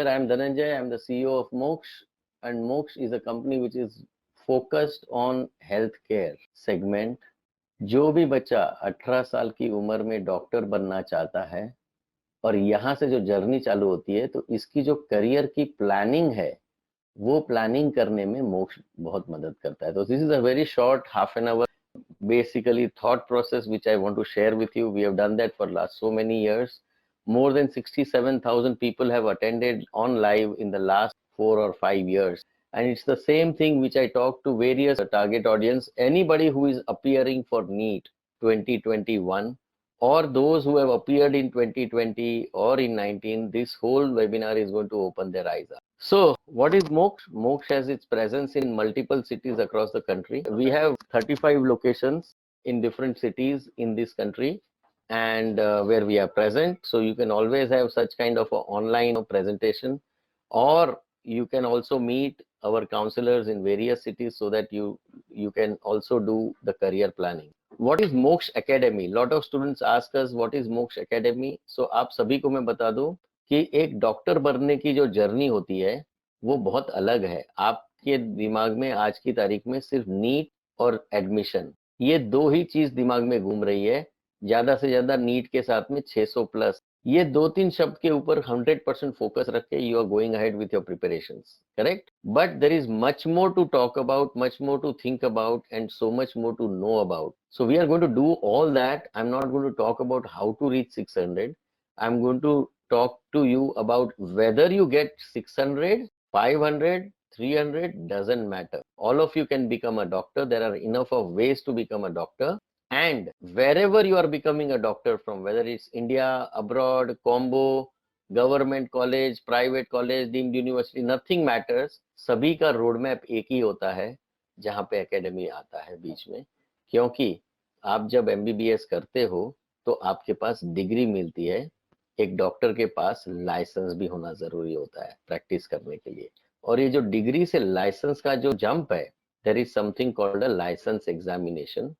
Here I am Dhananjay, I am the CEO of Moksh, and Moksh is a company which is focused on healthcare segment. जो भी बच्चा 18 साल की उम्र में डॉक्टर बनना चाहता है और यहाँ से जो जर्नी चालू होती है, तो इसकी जो करियर की प्लानिंग है, वो प्लानिंग करने में मोक्ष बहुत मदद करता है. तो this is a very short half an hour basically thought process which I want to share with you. We have done that for last so many years. More than 67,000 people have attended on live in the last 4 or 5 years. And it's the same thing which I talk to various target audience. Anybody who is appearing for NEET 2021 or those who have appeared in 2020 or in 19, this whole webinar is going to open their eyes up. So what is Moksh? Moksh has its presence in multiple cities across the country. We have 35 locations in different cities in this country, and where we are present. So you can always have such kind of a online presentation, or you can also meet our counselors in various cities so that you can also do the career planning. What is Moksh Academy? Lot of students ask us what is Moksh Academy. So आप सभी को मैं बता दूं कि एक doctor बनने की जो जर्नी होती है वो बहुत अलग है. आपके दिमाग में आज की तारीख में सिर्फ नीट और एडमिशन, ये दो ही चीज दिमाग में घूम रही है. ज्यादा से ज्यादा नीट के साथ में 600 प्लस, ये दो तीन शब्द के ऊपर 100% फोकस रख के you are going ahead with your preparations, correct. But there is much more to talk about, much more to think about, and so much more to know about. So we are going to do all that. I'm not going to talk about how to reach 600. I'm going to talk to you about whether you get 600, 500, 300, doesn't matter. All of you can become a doctor. There are enough of ways to become a doctor. And wherever you are becoming a doctor from, whether it's India, abroad, combo, government college, private college, deemed university, nothing matters. सभी का road map एक ही होता है जहाँ पे academy आता है बीच में. क्योंकि आप जब एमबीबीएस करते हो तो आपके पास डिग्री मिलती है. एक डॉक्टर के पास लाइसेंस भी होना जरूरी होता है प्रैक्टिस करने के लिए. और ये जो डिग्री से लाइसेंस का जो जंप है, there is something called a licence examination.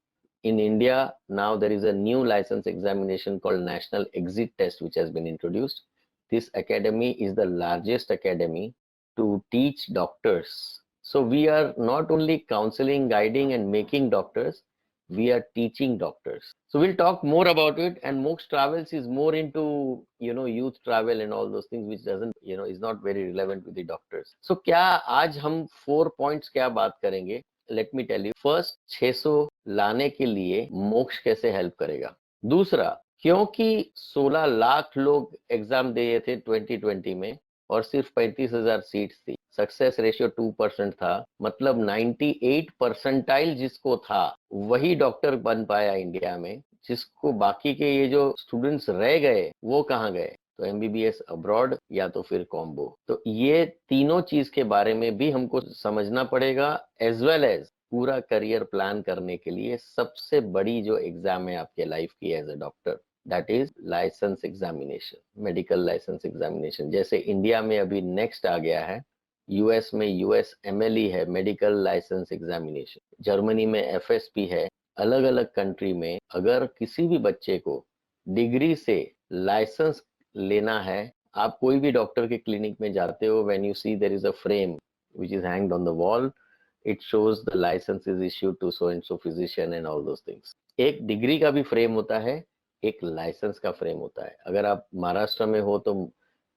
In India now there is a new license examination called National Exit Test which has been introduced. This academy is the largest academy to teach doctors. So we are not only counseling, guiding and making doctors, we are teaching doctors. So we'll talk more about it. And Moksh Travels is more into, youth travel and all those things which doesn't, is not very relevant with the doctors. So क्या आज हम 4 points क्या बात करेंगे? Let me tell you. First, 600 लाने के लिए मोक्ष कैसे हेल्प करेगा. दूसरा, क्योंकि 16 लाख लोग एग्जाम दिए थे 2020 में और सिर्फ 35,000 सीट्स थी, सक्सेस रेशियो 2% था, मतलब 98 परसेंटाइल जिसको था वही डॉक्टर बन पाया इंडिया में. जिसको बाकी के ये जो स्टूडेंट्स रह गए वो कहाँ गए? तो एमबीबीएस अब्रॉड या तो फिर कॉम्बो. तो ये तीनों चीज के बारे में भी हमको समझना पड़ेगा, एज वेल एज पूरा करियर प्लान करने के लिए सबसे बड़ी जो एग्जाम है आपके लाइफ की as a doctor, that is licence examination, medical licence examination. जैसे इंडिया में अभी नेक्स्ट आ गया है, यूएस में यूएस एमएलई है, मेडिकल लाइसेंस एग्जामिनेशन. जर्मनी में एफएसपी है. अलग अलग कंट्री में अगर किसी भी बच्चे को डिग्री से लाइसेंस लेना है, आप कोई भी डॉक्टर के क्लिनिक में जाते हो, when you see there is a frame which is hanged on the wall, it shows the licence is issued to so and so physician and all those things. एक डिग्री का भी frame होता है, एक licence का frame होता है. अगर आप महाराष्ट्र में हो तो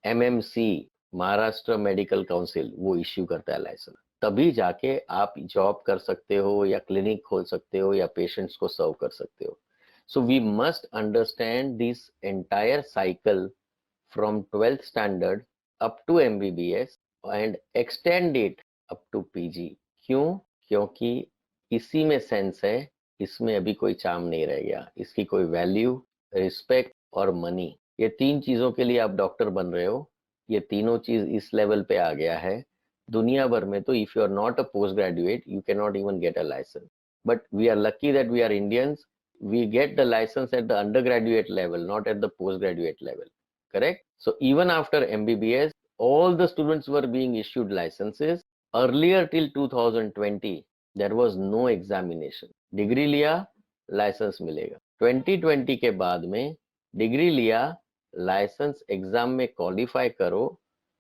एमएमसी, महाराष्ट्र मेडिकल काउंसिल, वो इश्यू करता है लाइसेंस. तभी जाके आप जॉब कर सकते हो या क्लिनिक खोल सकते हो या पेशेंट्स को सर्व कर सकते हो. So we must understand this entire cycle from 12th standard up to MBBS and extend it up to PG. क्यों? क्योंकि इसी में सेंस है, इसमें अभी कोई चार्म नहीं रह गया. इसकी कोई वैल्यू, रिस्पेक्ट और मनी, ये तीन चीजों के लिए आप डॉक्टर बन रहे हो. ये तीनों चीज इस लेवल पे आ गया है. दुनिया भर में तो if you are not a post graduate you can not even get a licence. But we are lucky that we are Indians. We get the license at the undergraduate level, not at the postgraduate level, correct? So even after MBBS, all the students were being issued licenses. Earlier till 2020, there was no examination. Degree लिया, licence मिलेगा. 2020 के बाद में degree लिया, licence exam में qualify करो,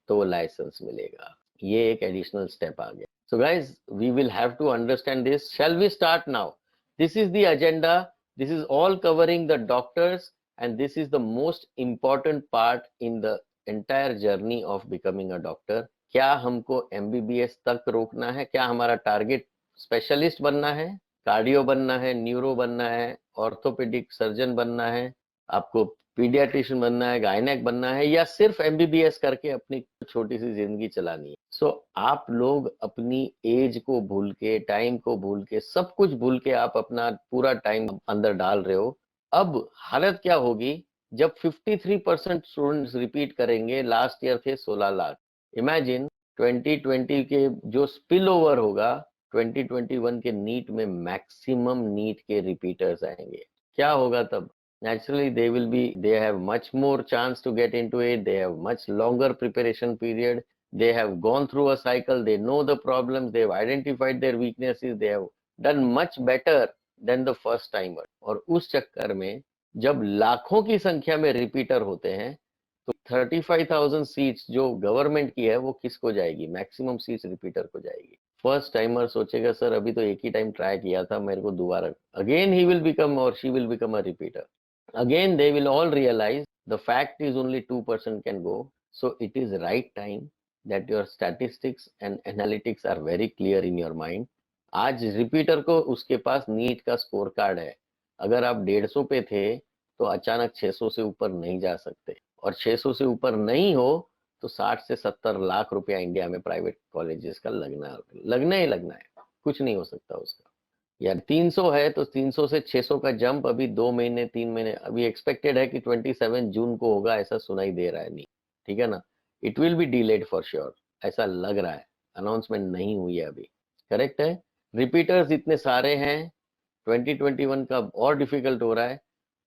तो वो लाइसेंस मिलेगा। ये एक एडिशनल स्टेप आ गया। So guys, we will have to understand this. Shall we start now? This is the agenda, this is all covering the doctors, and this is the most important part in the entire journey of becoming a doctor. क्या हमको MBBS तक रोकना है? क्या हमारा target specialist बनना है, cardio बनना है, न्यूरो बनना है, ऑर्थोपेडिक सर्जन बनना है, आपको पीडियाट्रिशियन बनना है, गायनेक बनना है, या सिर्फ MBBS करके अपनी छोटी सी जिंदगी चलानी है? सो आप लोग अपनी एज को भूल के, टाइम को भूल के, सब कुछ भूल के आप अपना पूरा टाइम अंदर डाल रहे हो। अब हालत क्या होगी जब 53% स्टूडेंट्स रिपीट करेंगे? लास्ट ईयर थे 16 लाख। इमेजिन 2020 के जो स्पिल ओवर होगा, 2021 के नीट में मैक्सिमम नीट के रिपीटर्स आएंगे। क्या होगा तब? Naturally, they have much more chance to get into it. They have much longer preparation period. They have gone through a cycle. They know the problems. They have identified their weaknesses. They have done much better than the first timer. और उस चक्कर में जब लाखों की संख्या में repeater होते हैं, तो 35,000 सीट्स जो गवर्नमेंट की है वो किसको जाएगी? मैक्सिमम सीट्स रिपीटर को जाएगी। फर्स्ट टाइमर सोचेगा, सर अभी तो एक ही टाइम ट्राई किया था, मेरे को दोबारा, अगेन ही विल बिकम और she will become a repeater. Again they will all realize the fact is only 2% can go. So it is right time that your statistics and analytics are very clear in your mind. आज repeater को उसके पास NEET का score card है। अगर आप 150 पे थे तो अचानक 600 से ऊपर नहीं जा सकते, और 600 से ऊपर नहीं हो तो 60 से 70 लाख रुपया इंडिया में प्राइवेट कॉलेजेस का लगना ही लगना है, कुछ नहीं हो सकता उसका। या 300 है तो 300 से 600 का जंप अभी 2 महीने 3 महीने, अभी एक्सपेक्टेड है कि 27 जून को होगा, ऐसा सुनाई दे रहा है। नहीं, ठीक है ना? It will be delayed for sure, ऐसा लग रहा है, अनाउंसमेंट नहीं हुई है अभी। करेक्ट है? रिपीटर्स इतने सारे हैं, 2021 का और डिफिकल्ट हो रहा है।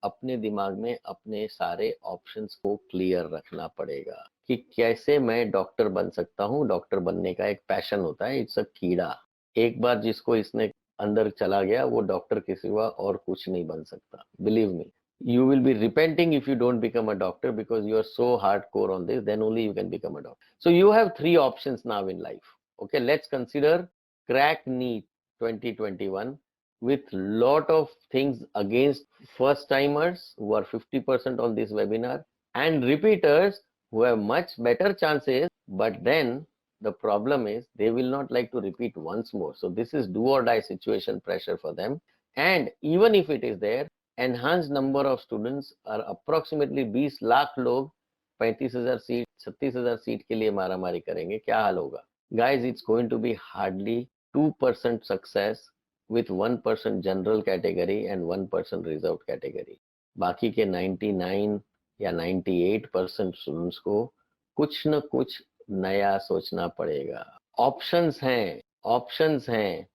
अपने दिमाग में अपने सारे ऑप्शंस को क्लियर रखना पड़ेगा कि कैसे मैं डॉक्टर बन सकता हूँ। डॉक्टर बनने का एक पैशन होता है, इट्स अ कीड़ा। एक बार जिसको इसने अंदर चला गया, वो डॉक्टर के सिवा और कुछ नहीं बन सकता। Believe me, you will be repenting if you don't become a doctor, because you are so hardcore on this, then only you can become a doctor. So you have 3 options now in life. Okay, let's consider crack NEET 2021 with lot of things against first timers who are 50% on this webinar, and repeaters who have much better chances, but then the problem is they will not like to repeat once more. So this is do or die situation pressure for them. And even if it is there, enhanced number of students are approximately 20 lakh लोग 35,000 seat 36,000 seat के लिए मारामारी करेंगे। क्या हाल होगा? Guys, it's going to be hardly 2% success with 1% general category and 1% reserved category. बाकी के 99 या 98% स्टूडेंट्स को कुछ न कुछ नया सोचना पड़ेगा। ऑप्शंस हैं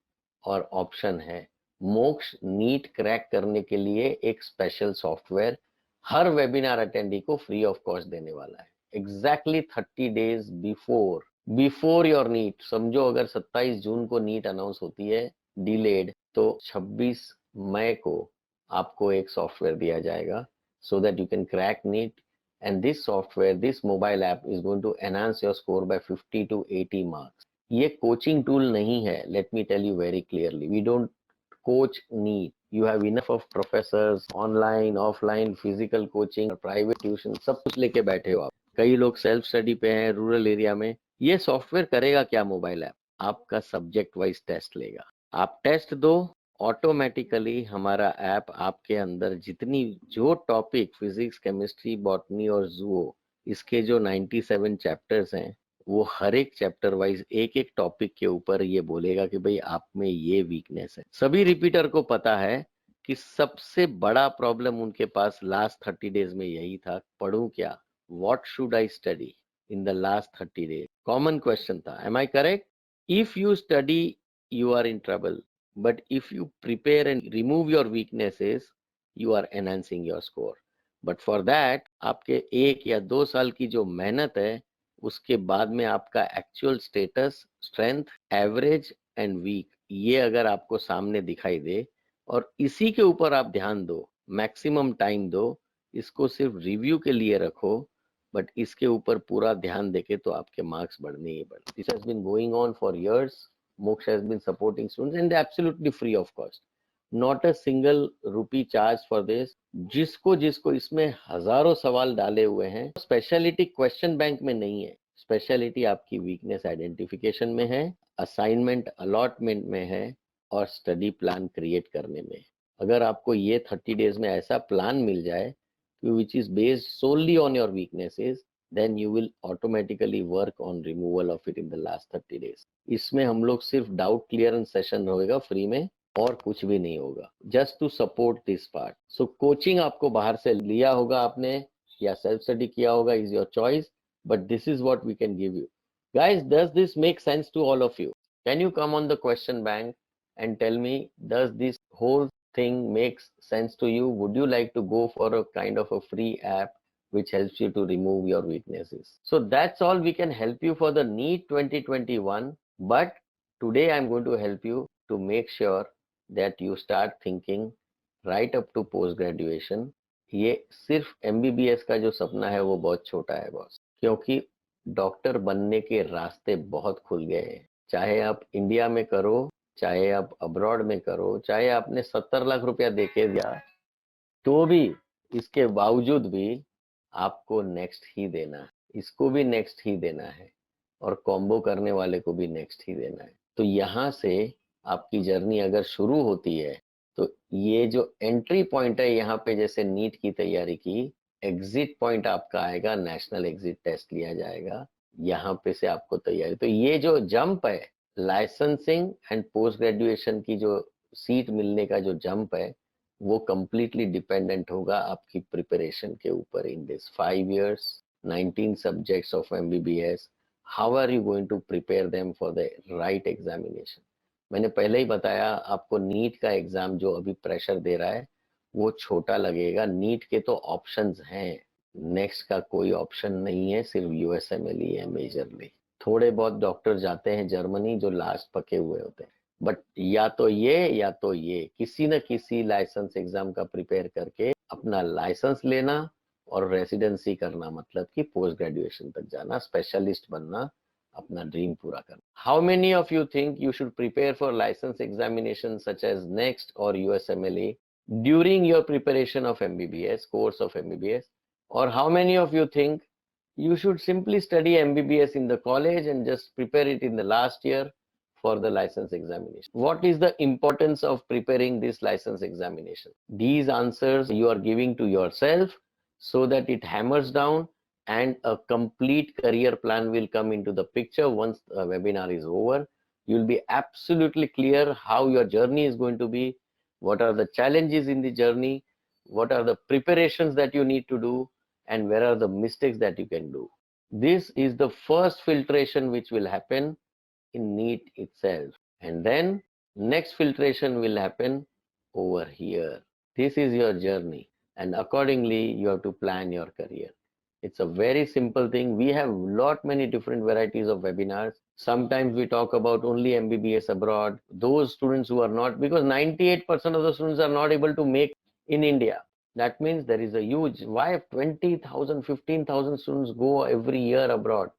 और ऑप्शन है। मोक्ष नीट क्रैक करने के लिए एक स्पेशल सॉफ्टवेयर हर वेबिनार अटेंडी को फ्री ऑफ कॉस्ट देने वाला है। Exactly 30 days before your NEET. समझो अगर 27 जून को नीट अनाउंस होती है डिलेड, तो 26 मई को आपको एक सॉफ्टवेयर दिया जाएगा so that you can crack NEET. And this software, this mobile app is going to enhance your score by 50 to 80 marks. ये कोचिंग टूल नहीं है, let me tell you very clearly. We don't coach NEET. You have enough of professors, online, offline, physical coaching, private tuition, सब कुछ लेके बैठे हो आप। कई लोग सेल्फ स्टडी पे हैं रूरल एरिया में। ये सॉफ्टवेयर करेगा क्या? मोबाइल ऐप आपका सब्जेक्ट वाइज टेस्ट लेगा। आप टेस्ट दो, ऑटोमेटिकली हमारा ऐप आपके अंदर जितनी जो टॉपिक फिजिक्स, केमिस्ट्री, बॉटनी और जूओ, इसके जो 97 चैप्टर्स हैं, वो हर एक चैप्टर वाइज एक एक टॉपिक के ऊपर ये बोलेगा कि भाई आप में ये वीकनेस है। सभी रिपीटर को पता है कि सबसे बड़ा प्रॉब्लम उनके पास लास्ट 30 डेज में यही था, पढ़ूं क्या, what should I study in the last 30 days. Common question था, am I correct? If you study you are in trouble, but if you prepare and remove your weaknesses, you are enhancing your score. But for that आपके 1 या 2 साल की जो मेहनत है, उसके बाद में आपका actual status, strength, average and weak, ये अगर आपको सामने दिखाई दे और इसी के ऊपर आप ध्यान दो, मैक्सिमम टाइम दो, इसको सिर्फ रिव्यू के लिए रखो, बट इसके ऊपर पूरा ध्यान देके तो आपके मार्क्स बढ़ने ही बढ़ने. This has been going on for years. Moksha has been supporting students and they're absolutely free of cost. Not a single rupee charge for this. जिसको जिसको इसमें हजारों सवाल डाले हुए हैं. स्पेशलिटी क्वेश्चन बैंक में नहीं है. स्पेशलिटी आपकी वीकनेस आइडेंटिफिकेशन में है, असाइनमेंट अलॉटमेंट में है और स्टडी प्लान क्रिएट करने में. अगर आपको ये 30 डेज में ऐसा प्लान मिल जाए which is based solely on your weaknesses, then you will automatically work on removal of it in the last 30 days. इसमें हम लोग सिर्फ डाउट क्लियरेंस सेशन होगा फ्री में और कुछ भी नहीं होगा, just to support this part. So coaching आपको बाहर से लिया होगा आपने या सेल्फ स्टडी किया होगा, is your choice, but this is what we can give you. Guys, does this make sense to all of you? Can you come on the question bank and tell me, does this whole thing makes sense to you? Would you like to go for a kind of a free app which helps you to remove your weaknesses? So that's all we can help you for the NEET 2021. But today I'm going to help you to make sure that you start thinking right up to post graduation. ये सिर्फ MBBS का जो सपना है वो बहुत छोटा है बॉस, क्योंकि डॉक्टर बनने के रास्ते बहुत खुल गए हैं. चाहे आप इंडिया में करो, चाहे आप अब्रॉड में करो, चाहे आपने 70 लाख रुपया देके दिया, तो भी इसके बावजूद भी आपको नेक्स्ट ही देना है, इसको भी नेक्स्ट ही देना है और कॉम्बो करने वाले को भी नेक्स्ट ही देना है. तो यहाँ से आपकी जर्नी अगर शुरू होती है तो ये जो एंट्री पॉइंट है यहाँ पे, जैसे नीट की तैयारी की, एग्जिट पॉइंट आपका आएगा, नेशनल एग्जिट टेस्ट लिया जाएगा, यहाँ पे से आपको तैयारी. तो ये जो जंप है लाइसेंसिंग एंड पोस्ट ग्रेजुएशन की, जो सीट मिलने का जो जंप है, वो कंप्लीटली डिपेंडेंट होगा आपकी प्रिपरेशन के ऊपर. In this 5 years 19 subjects of MBBS, how are you going to prepare them for the right examination. मैंने पहले ही बताया आपको, नीट का एग्जाम जो अभी प्रेशर दे रहा है वो छोटा लगेगा. नीट के तो ऑप्शंस हैं, नेक्स्ट का कोई ऑप्शन नहीं है, सिर्फ USMLE ही है मेजरली. थोड़े बहुत डॉक्टर जाते हैं जर्मनी जो लास्ट पके हुए होते हैं, बट या तो ये किसी न किसी लाइसेंस एग्जाम का प्रिपेयर करके अपना लाइसेंस लेना और रेसिडेंसी करना, मतलब कि पोस्ट ग्रेजुएशन तक जाना, स्पेशलिस्ट बनना, अपना ड्रीम पूरा करना. How many of you think you should prepare for licence examination such as next और USMLE during your preparation of MBBS, course of MBBS? Or how many of you think you should simply study MBBS in the college and just prepare it in the last year for the license examination? What is the importance of preparing this license examination? These answers you are giving to yourself so that it hammers down and a complete career plan will come into the picture once the webinar is over. You'll be absolutely clear how your journey is going to be, what are the challenges in the journey, what are the preparations that you need to do, and where are the mistakes that you can do. This is the first filtration which will happen in NEET itself, and then next filtration will happen over here. This is your journey, and accordingly you have to plan your career. It's a very simple thing. We have many different varieties of webinars. Sometimes we talk about only MBBS abroad. Those students who are not, because 98% of the students are not able to make in India. That means there is a huge, why 20,000, 15,000 students go every year abroad.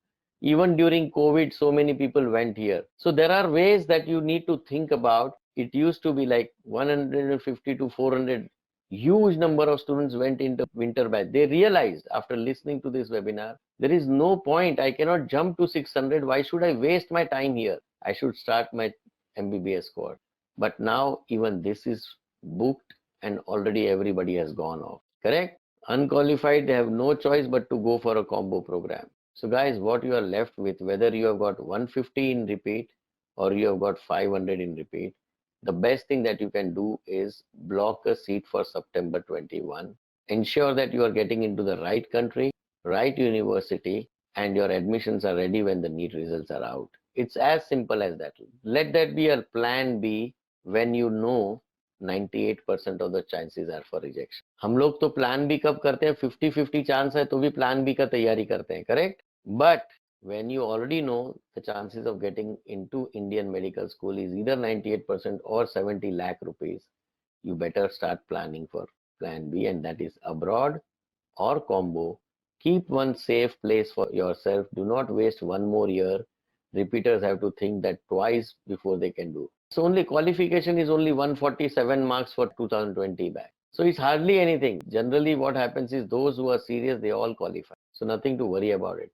Even during COVID, so many people went here. So there are ways that you need to think about. It used to be like 150 to 400, huge number of students went into winter batch. They realized after listening to this webinar, there is no point. I cannot jump to 600. Why should I waste my time here? I should start my MBBS course. But now even this is booked and already everybody has gone off. Correct? Unqualified, they have no choice but to go for a combo program. So guys, what you are left with, whether you have got 150 in repeat or you have got 500 in repeat, the best thing that you can do is block a seat for September 21. Ensure that you are getting into the right country, right university, and your admissions are ready when the NEET results are out. It's as simple as that. Let that be a plan B when you know 98% of the chances are for rejection. हम लोग तो plan B कब करते हैं, 50-50 chance है तो भी plan B का तैयारी करते हैं, correct? But when you already know the chances of getting into Indian medical school is either 98% or 70 lakh rupees, you better start planning for plan B, and that is abroad or combo Keep one safe place for yourself. Do not waste one more year. Repeaters have to think that twice before they can do. So only qualification is only 147 marks for 2020 back. So it's hardly anything. Generally what happens is those who are serious, they all qualify. So nothing to worry about it.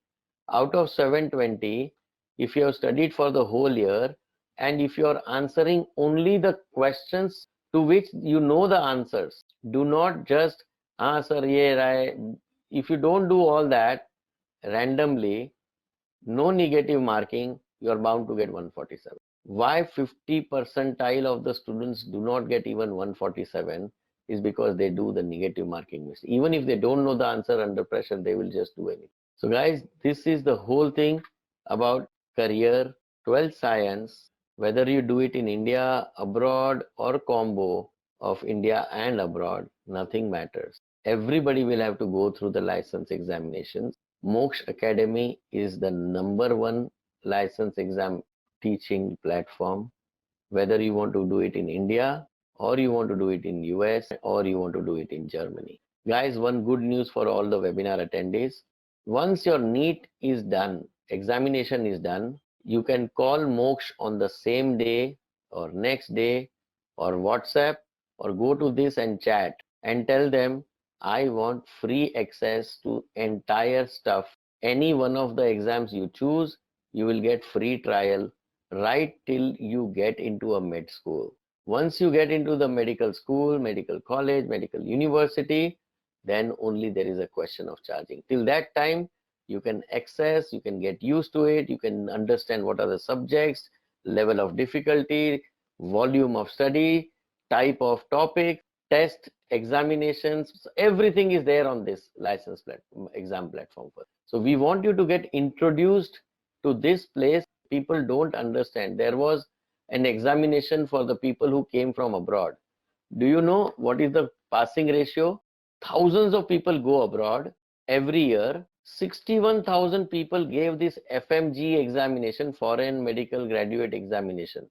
Out of 720, if you have studied for the whole year and if you are answering only the questions to which you know the answers, do not just answer ye right. If you don't do all that randomly, no negative marking, you are bound to get 147. Why 50 percentile of the students do not get even 147 is because they do the negative marking mistake. Even if they don't know the answer under pressure, they will just do anything. So guys, this is the whole thing about career, 12th science, whether you do it in India, abroad, or combo of India and abroad, nothing matters. Everybody will have to go through the license examinations. Moksha Academy is the #1 license exam teaching platform, whether you want to do it in India or you want to do it in US or you want to do it in Germany. Guys, one good news for all the webinar attendees. Once your NEET is done, examination is done, you can call Moksh on the same day or next day or WhatsApp or go to this and chat and tell them I want free access to entire stuff. Any one of the exams you choose, you will get free trial right till you get into a med school. Once you get into the medical school, medical college, medical university, then only there is a question of charging. Till that time, you can access, you can get used to it, you can understand what are the subjects, level of difficulty, volume of study, type of topic, test, examinations, everything is there on this license platform, exam platform. So we want you to get introduced to this place. People don't understand. There was an examination for the people who came from abroad. Do you know what is the passing ratio? Thousands of people go abroad every year. 61,000 people gave this FMG examination, foreign medical graduate examination,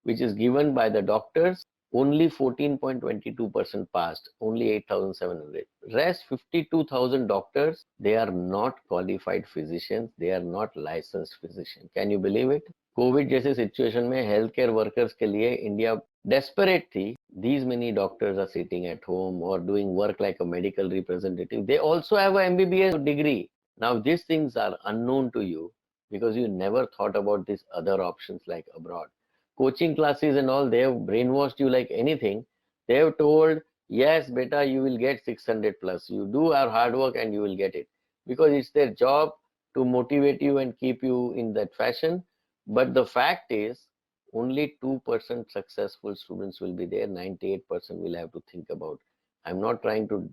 which is given by the doctors. Only 14.22% passed, only 8,700. Rest 52,000 doctors, they are not qualified physicians, they are not licensed physicians. Can you believe it? Covid जैसे situation में health care workers के लिए India desperate थी. These many doctors are sitting at home or doing work like a medical representative. They also have a MBBS degree. Now these things are unknown to you because you never thought about these other options like abroad. Coaching classes and all, they have brainwashed you like anything. They have told, yes, beta, you will get 600 plus. You do our hard work and you will get it. Because it's their job to motivate you and keep you in that fashion. But the fact is, only 2% successful students will be there. 98% will have to think about. I'm not trying to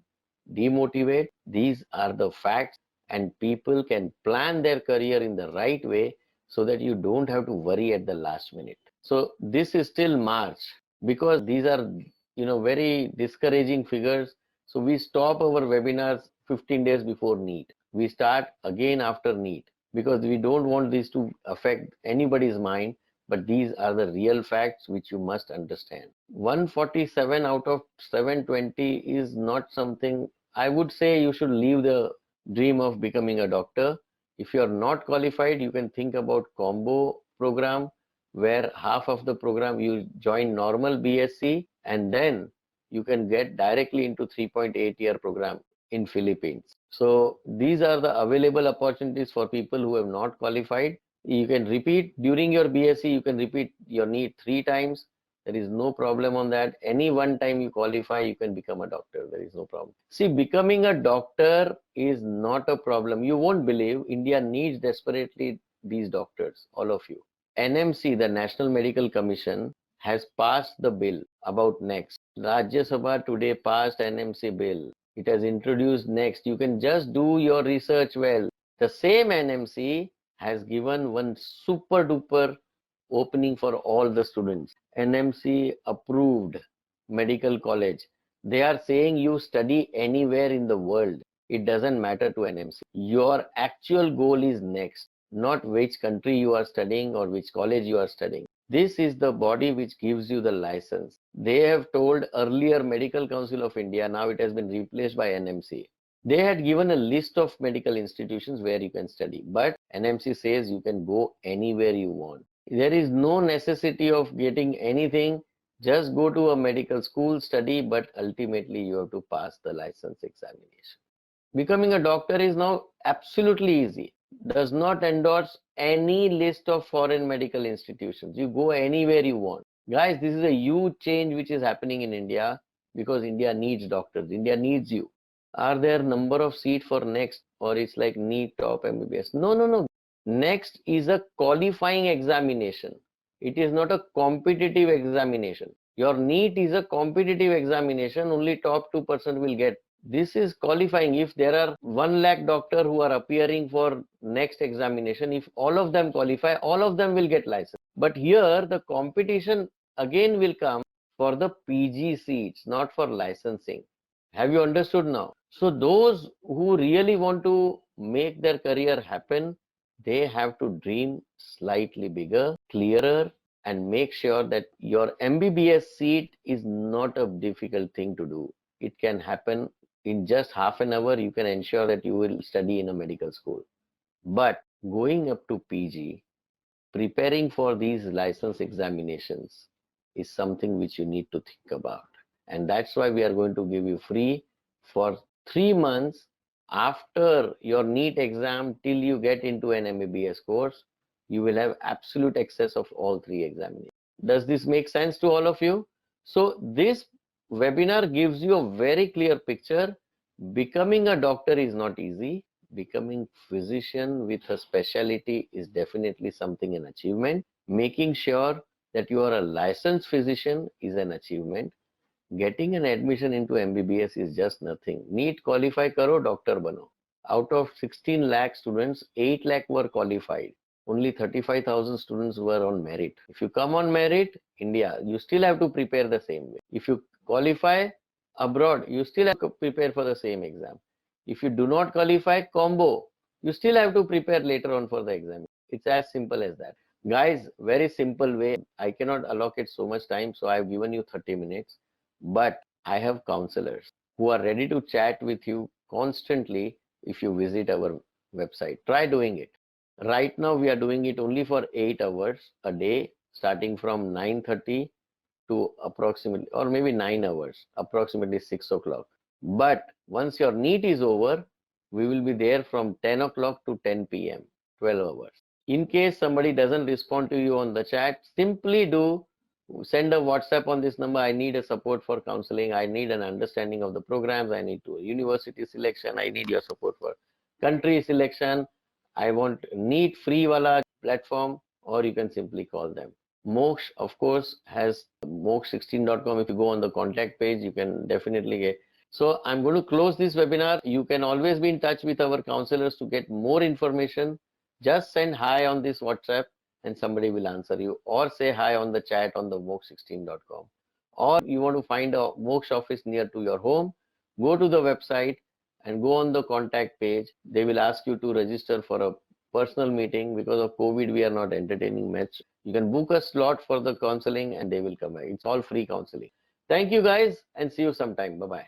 demotivate. These are the facts, and people can plan their career in the right way so that you don't have to worry at the last minute. So this is still March because these are very discouraging figures. So we stop our webinars 15 days before NEET. We start again after NEET because we don't want this to affect anybody's mind, but these are the real facts which you must understand. 147 out of 720 is not something. I would say you should leave the dream of becoming a doctor. If you are not qualified, you can think about combo program where half of the program you join normal BSc and then you can get directly into 3.8-year program in Philippines. So these are the available opportunities for people who have not qualified. You can repeat during your BSc, you can repeat your NEET 3 times. There is no problem on that. Any one time you qualify, you can become a doctor. There is no problem. See, becoming a doctor is not a problem. You won't believe India needs desperately these doctors, all of you. NMC, the National Medical Commission, has passed the bill about next. Rajya Sabha today passed NMC bill. It has introduced next. You can just do your research well. The same NMC has given one super duper opening for all the students. NMC approved medical college. They are saying you study anywhere in the world. It doesn't matter to NMC. Your actual goal is next, not which country you are studying or which college you are studying. This is the body which gives you the license. They have told earlier Medical Council of India, now it has been replaced by NMC. They had given a list of medical institutions where you can study, but NMC says you can go anywhere you want. There is no necessity of getting anything. Just go to a medical school, study, but ultimately you have to pass the license examination. Becoming a doctor is now absolutely easy. Does not endorse any list of foreign medical institutions. You go anywhere you want. Guys, this is a huge change which is happening in India because India needs doctors. India needs you. Are there number of seat for next, or it's like NEET top MBBS? No, no, no. Next is a qualifying examination. It is not a competitive examination. Your NEET is a competitive examination. Only top 2% will get. This is qualifying. If there are 1 lakh doctor who are appearing for next examination, if all of them qualify, all of them will get license. But here the competition again will come for the PG seats, not for licensing. Have you understood now? So those who really want to make their career happen, they have to dream slightly bigger, clearer, and make sure that your MBBS seat is not a difficult thing to do. It can happen in just half an hour. You can ensure that you will study in a medical school. But going up to PG, preparing for these license examinations is something which you need to think about. And that's why we are going to give you free for 3 months after your NEET exam till you get into an MBBS course. You will have absolute access of all 3 examinations. Does this make sense to all of you? So this webinar gives you a very clear picture. Becoming a doctor is not easy. Becoming physician with a specialty is definitely something, an achievement. Making sure that you are a licensed physician is an achievement. Getting an admission into MBBS is just nothing. NEET qualify karo, doctor bano. Out of 16 lakh students, 8 lakh were qualified. Only 35,000 students were on merit. If you come on merit, India, you still have to prepare the same way. If you qualify abroad, you still have to prepare for the same exam. If you do not qualify, combo, you still have to prepare later on for the exam. It's as simple as that. Guys, very simple way. I cannot allocate so much time, so I've given you 30 minutes. But I have counselors who are ready to chat with you constantly if you visit our website. Try doing it. Right now, we are doing it only for 8 hours a day, starting from 9:30 to approximately, or maybe 9 hours, approximately 6 o'clock. But once your NEET is over, we will be there from 10 o'clock to 10 p.m., 12 hours. In case somebody doesn't respond to you on the chat, simply do send a WhatsApp on this number. I need a support for counseling. I need an understanding of the programs. I need to university selection. I need your support for country selection. I want NEET free wala platform, or you can simply call them. Moksh, of course, has moksh16.com. If you go on the contact page, you can definitely get. So I'm going to close this webinar. You can always be in touch with our counselors to get more information. Just send hi on this WhatsApp and somebody will answer you, or say hi on the chat on the moksh16.com. Or you want to find a Moksh office near to your home, go to the website and go on the contact page. They will ask you to register for a personal meeting. Because of COVID, we are not entertaining much. You can book a slot for the counseling and they will come. It's all free counseling. Thank you guys and see you sometime. Bye-bye.